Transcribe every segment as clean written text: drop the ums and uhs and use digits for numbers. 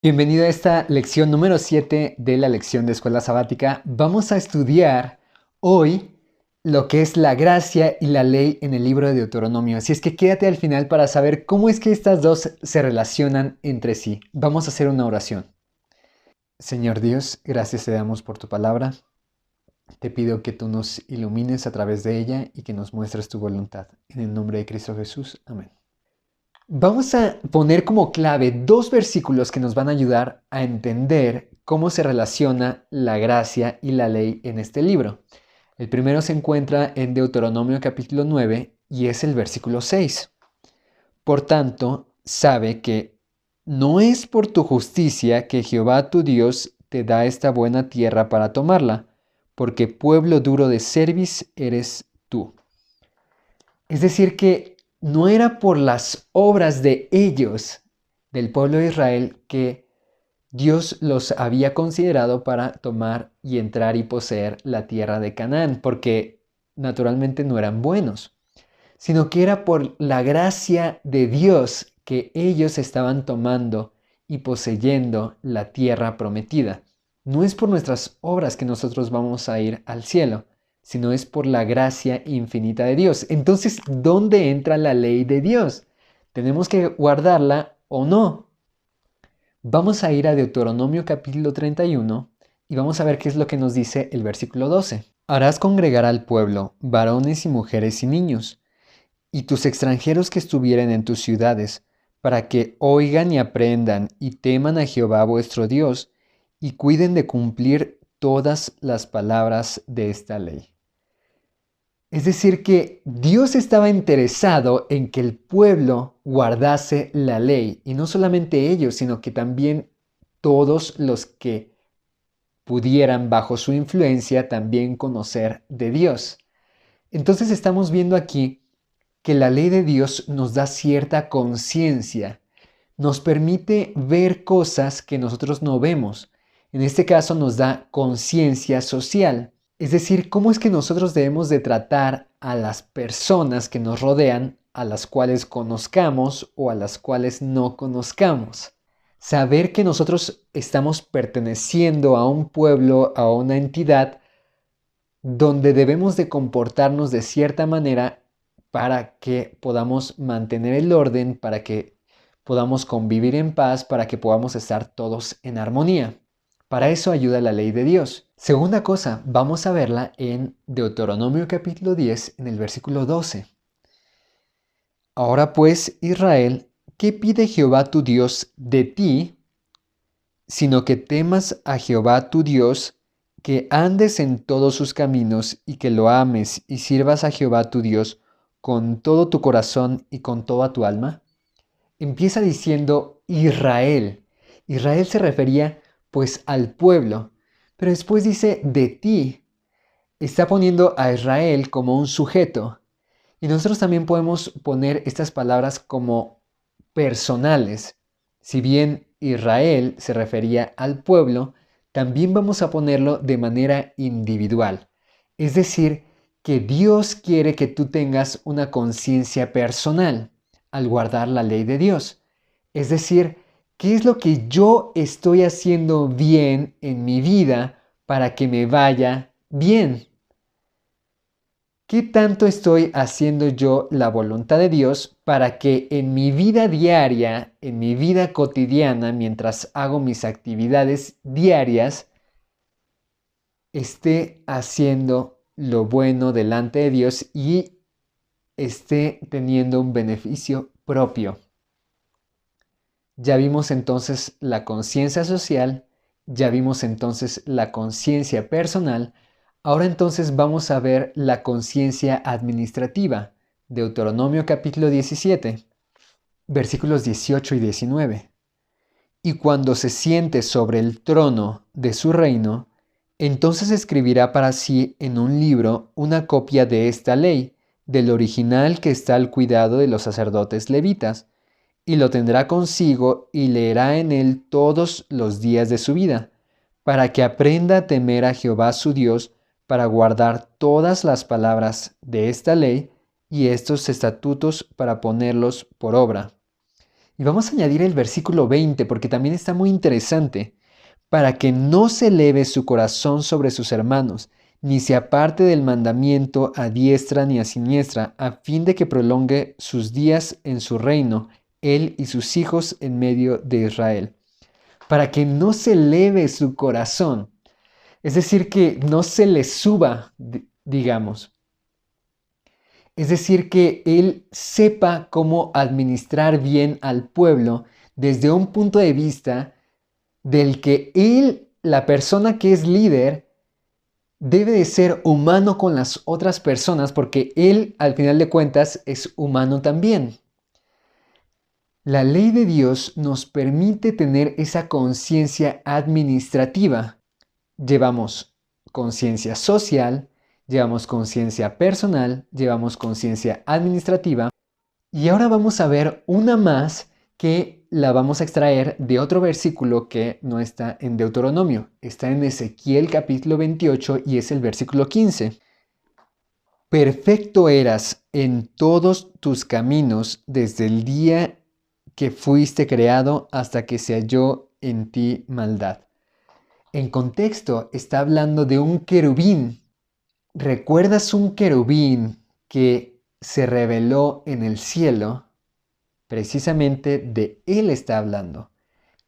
Bienvenido a esta lección número 7 de la lección de escuela sabática. Vamos a estudiar hoy lo que es la gracia y la ley en el libro de Deuteronomio. Así es que quédate al final para saber cómo es que estas dos se relacionan entre sí. Vamos a hacer una oración. Señor Dios, gracias te damos por tu palabra. Te pido que tú nos ilumines a través de ella y que nos muestres tu voluntad. En el nombre de Cristo Jesús. Amén. Vamos a poner como clave dos versículos que nos van a ayudar a entender cómo se relaciona la gracia y la ley en este libro. El primero se encuentra en Deuteronomio capítulo 9 y es el versículo 6. Por tanto, sabe que no es por tu justicia que Jehová tu Dios te da esta buena tierra para tomarla, porque pueblo duro de cerviz eres tú. Es decir, que no era por las obras de ellos, del pueblo de Israel, que Dios los había considerado para tomar y entrar y poseer la tierra de Canaán, porque naturalmente no eran buenos, sino que era por la gracia de Dios que ellos estaban tomando y poseyendo la tierra prometida. No es por nuestras obras que nosotros vamos a ir al cielo, sino es por la gracia infinita de Dios. Entonces, ¿dónde entra la ley de Dios? ¿Tenemos que guardarla o no? Vamos a ir a Deuteronomio capítulo 31 y vamos a ver qué es lo que nos dice el versículo 12. Harás congregar al pueblo, varones y mujeres y niños, y tus extranjeros que estuvieren en tus ciudades, para que oigan y aprendan y teman a Jehová vuestro Dios, y cuiden de cumplir todas las palabras de esta ley. Es decir, que Dios estaba interesado en que el pueblo guardase la ley, y no solamente ellos, sino que también todos los que pudieran bajo su influencia también conocer de Dios. Entonces estamos viendo aquí que la ley de Dios nos da cierta conciencia, nos permite ver cosas que nosotros no vemos. En este caso nos da conciencia social. Es decir, cómo es que nosotros debemos de tratar a las personas que nos rodean, a las cuales conozcamos o a las cuales no conozcamos. Saber que nosotros estamos perteneciendo a un pueblo, a una entidad, donde debemos de comportarnos de cierta manera para que podamos mantener el orden, para que podamos convivir en paz, para que podamos estar todos en armonía. Para eso ayuda la ley de Dios. Segunda cosa, vamos a verla en Deuteronomio capítulo 10, en el versículo 12. Ahora pues, Israel, ¿qué pide Jehová tu Dios de ti? Sino que temas a Jehová tu Dios, que andes en todos sus caminos y que lo ames y sirvas a Jehová tu Dios con todo tu corazón y con toda tu alma. Empieza diciendo Israel. Israel se refería pues al pueblo, pero después dice de ti. Está poniendo a Israel como un sujeto. Y nosotros también podemos poner estas palabras como personales. Si bien Israel se refería al pueblo, también vamos a ponerlo de manera individual. Es decir, que Dios quiere que tú tengas una conciencia personal al guardar la ley de Dios. Es decir, ¿qué es lo que yo estoy haciendo bien en mi vida para que me vaya bien? ¿Qué tanto estoy haciendo yo la voluntad de Dios para que en mi vida diaria, en mi vida cotidiana, mientras hago mis actividades diarias, esté haciendo lo bueno delante de Dios y esté teniendo un beneficio propio? Ya vimos entonces la conciencia social, ya vimos entonces la conciencia personal. Ahora entonces vamos a ver la conciencia administrativa. Deuteronomio capítulo 17, versículos 18 y 19. Y cuando se siente sobre el trono de su reino, entonces escribirá para sí en un libro una copia de esta ley, del original que está al cuidado de los sacerdotes levitas, y lo tendrá consigo y leerá en él todos los días de su vida, para que aprenda a temer a Jehová su Dios, para guardar todas las palabras de esta ley y estos estatutos para ponerlos por obra. Y vamos a añadir el versículo 20 porque también está muy interesante. Para que no se eleve su corazón sobre sus hermanos, ni se aparte del mandamiento a diestra ni a siniestra, a fin de que prolongue sus días en su reino, él y sus hijos en medio de Israel. Para que no se eleve su corazón, es decir, que no se le suba, digamos. Es decir, que él sepa cómo administrar bien al pueblo desde un punto de vista del que él, la persona que es líder, debe de ser humano con las otras personas porque él, al final de cuentas, es humano también. La ley de Dios nos permite tener esa conciencia administrativa. Llevamos conciencia social, llevamos conciencia personal, llevamos conciencia administrativa y ahora vamos a ver una más que la vamos a extraer de otro versículo que no está en Deuteronomio. Está en Ezequiel capítulo 28 y es el versículo 15. Perfecto eras en todos tus caminos desde el día que fuiste creado hasta que se halló en ti maldad. En contexto está hablando de un querubín. ¿Recuerdas un querubín que se reveló en el cielo? Precisamente de él está hablando,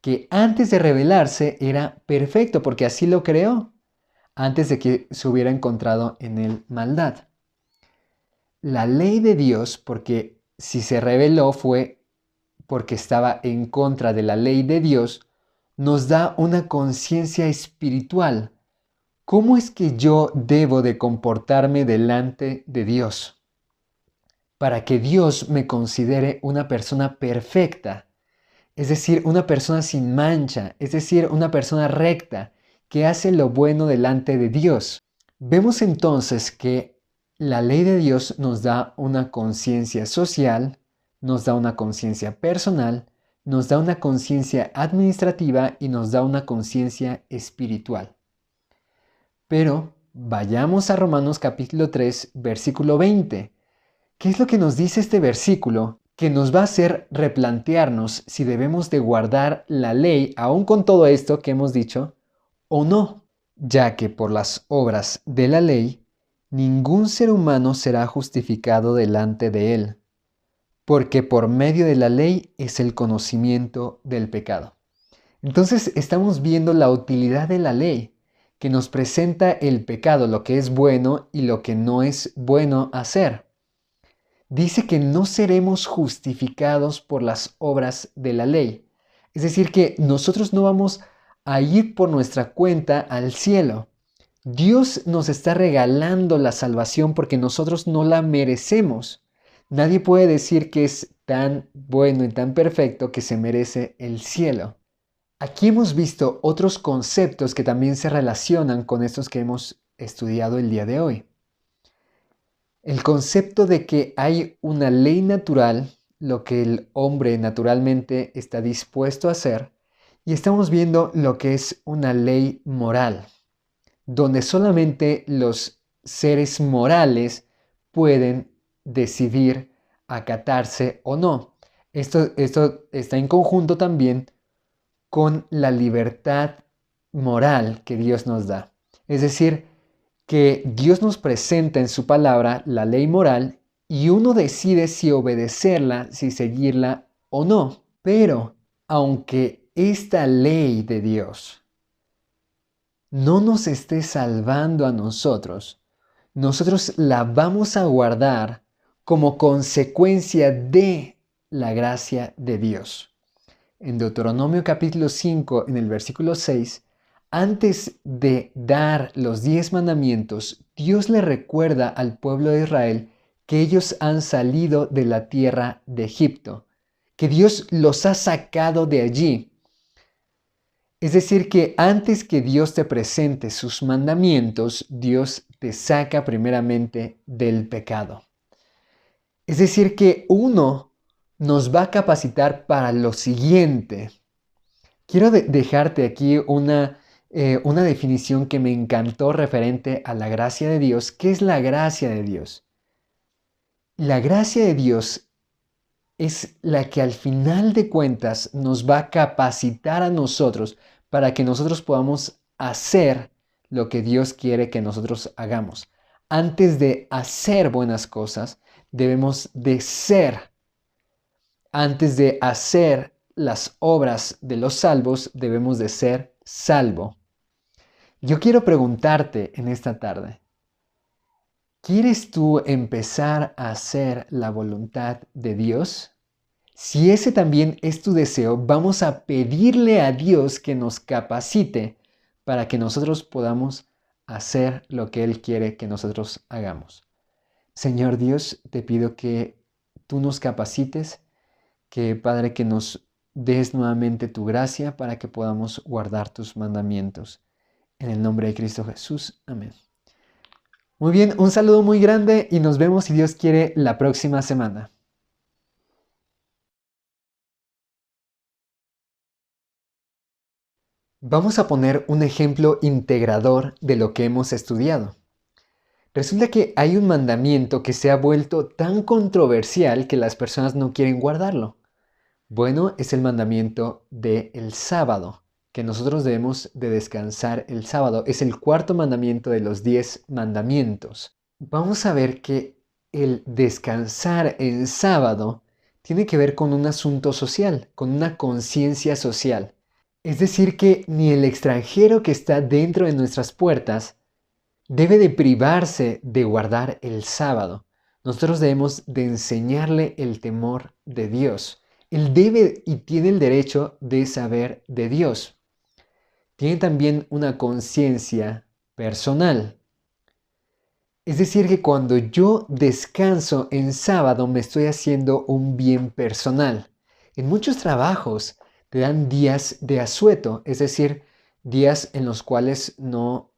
que antes de revelarse era perfecto porque así lo creó, antes de que se hubiera encontrado en él maldad. La ley de Dios, porque si se reveló fue porque estaba en contra de la ley de Dios, nos da una conciencia espiritual. ¿Cómo es que yo debo de comportarme delante de Dios? Para que Dios me considere una persona perfecta, es decir, una persona sin mancha, es decir, una persona recta, que hace lo bueno delante de Dios. Vemos entonces que la ley de Dios nos da una conciencia social, nos da una conciencia personal, nos da una conciencia administrativa y nos da una conciencia espiritual. Pero vayamos a Romanos capítulo 3, versículo 20. ¿Qué es lo que nos dice este versículo? Que nos va a hacer replantearnos si debemos de guardar la ley, aún con todo esto que hemos dicho, o no, ya que por las obras de la ley, ningún ser humano será justificado delante de él, porque por medio de la ley es el conocimiento del pecado. Entonces estamos viendo la utilidad de la ley, que nos presenta el pecado, lo que es bueno y lo que no es bueno hacer. Dice que no seremos justificados por las obras de la ley. Es decir, que nosotros no vamos a ir por nuestra cuenta al cielo. Dios nos está regalando la salvación porque nosotros no la merecemos. Nadie puede decir que es tan bueno y tan perfecto que se merece el cielo. Aquí hemos visto otros conceptos que también se relacionan con estos que hemos estudiado el día de hoy. El concepto de que hay una ley natural, lo que el hombre naturalmente está dispuesto a hacer, y estamos viendo lo que es una ley moral, donde solamente los seres morales pueden decidir acatarse o no. Esto está en conjunto también con la libertad moral que Dios nos da. Es decir, que Dios nos presenta en su palabra la ley moral y uno decide si obedecerla, si seguirla o no. Pero aunque esta ley de Dios no nos esté salvando a nosotros la vamos a guardar como consecuencia de la gracia de Dios. En Deuteronomio capítulo 5, en el versículo 6, antes de dar los 10 mandamientos, Dios le recuerda al pueblo de Israel que ellos han salido de la tierra de Egipto, que Dios los ha sacado de allí. Es decir, que antes que Dios te presente sus mandamientos, Dios te saca primeramente del pecado. Es decir, que uno nos va a capacitar para lo siguiente. Quiero dejarte aquí una definición que me encantó referente a la gracia de Dios. ¿Qué es la gracia de Dios? La gracia de Dios es la que al final de cuentas nos va a capacitar a nosotros para que nosotros podamos hacer lo que Dios quiere que nosotros hagamos. Antes de hacer buenas cosas, debemos de ser. Antes de hacer las obras de los salvos, debemos de ser salvo. Yo quiero preguntarte en esta tarde, ¿quieres tú empezar a hacer la voluntad de Dios? Si ese también es tu deseo, vamos a pedirle a Dios que nos capacite para que nosotros podamos hacer lo que Él quiere que nosotros hagamos. Señor Dios, te pido que tú nos capacites, que Padre, que nos des nuevamente tu gracia para que podamos guardar tus mandamientos. En el nombre de Cristo Jesús. Amén. Muy bien, un saludo muy grande y nos vemos, si Dios quiere, la próxima semana. Vamos a poner un ejemplo integrador de lo que hemos estudiado. Resulta que hay un mandamiento que se ha vuelto tan controversial que las personas no quieren guardarlo. Bueno, es el mandamiento del sábado, que nosotros debemos de descansar el sábado. Es el cuarto mandamiento de los 10 mandamientos. Vamos a ver que el descansar en sábado tiene que ver con un asunto social, con una conciencia social. Es decir, que ni el extranjero que está dentro de nuestras puertas debe de privarse de guardar el sábado. Nosotros debemos de enseñarle el temor de Dios. Él debe y tiene el derecho de saber de Dios. Tiene también una conciencia personal. Es decir, que cuando yo descanso en sábado me estoy haciendo un bien personal. En muchos trabajos te dan días de asueto, es decir, días en los cuales no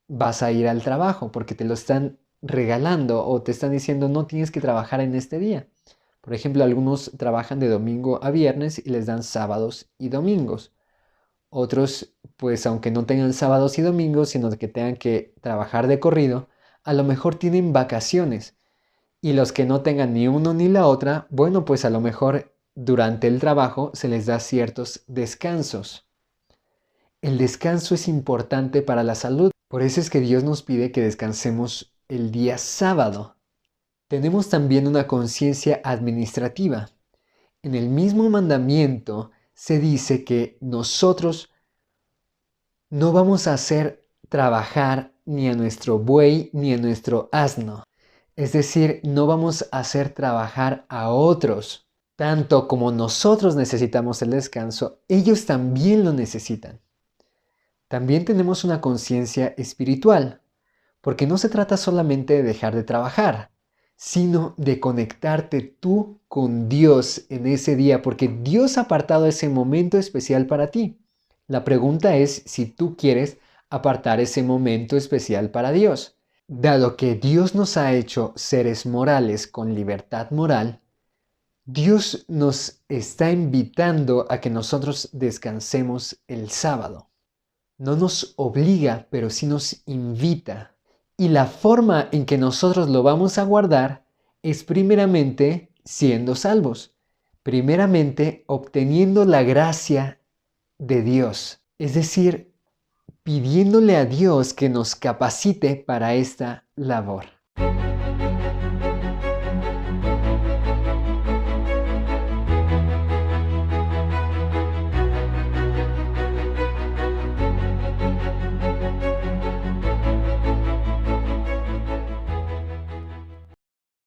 vas a ir al trabajo porque te lo están regalando o te están diciendo no tienes que trabajar en este día. Por ejemplo, algunos trabajan de domingo a viernes y les dan sábados y domingos. Otros, pues aunque no tengan sábados y domingos, sino que tengan que trabajar de corrido, a lo mejor tienen vacaciones. Y los que no tengan ni uno ni la otra, bueno, pues a lo mejor durante el trabajo se les da ciertos descansos. El descanso es importante para la salud. Por eso es que Dios nos pide que descansemos el día sábado. Tenemos también una conciencia administrativa. En el mismo mandamiento se dice que nosotros no vamos a hacer trabajar ni a nuestro buey ni a nuestro asno. Es decir, no vamos a hacer trabajar a otros. Tanto como nosotros necesitamos el descanso, ellos también lo necesitan. También tenemos una conciencia espiritual, porque no se trata solamente de dejar de trabajar, sino de conectarte tú con Dios en ese día, porque Dios ha apartado ese momento especial para ti. La pregunta es si tú quieres apartar ese momento especial para Dios. Dado que Dios nos ha hecho seres morales con libertad moral, Dios nos está invitando a que nosotros descansemos el sábado. No nos obliga, pero sí nos invita. Y la forma en que nosotros lo vamos a guardar es primeramente siendo salvos. Primeramente obteniendo la gracia de Dios. Es decir, pidiéndole a Dios que nos capacite para esta labor.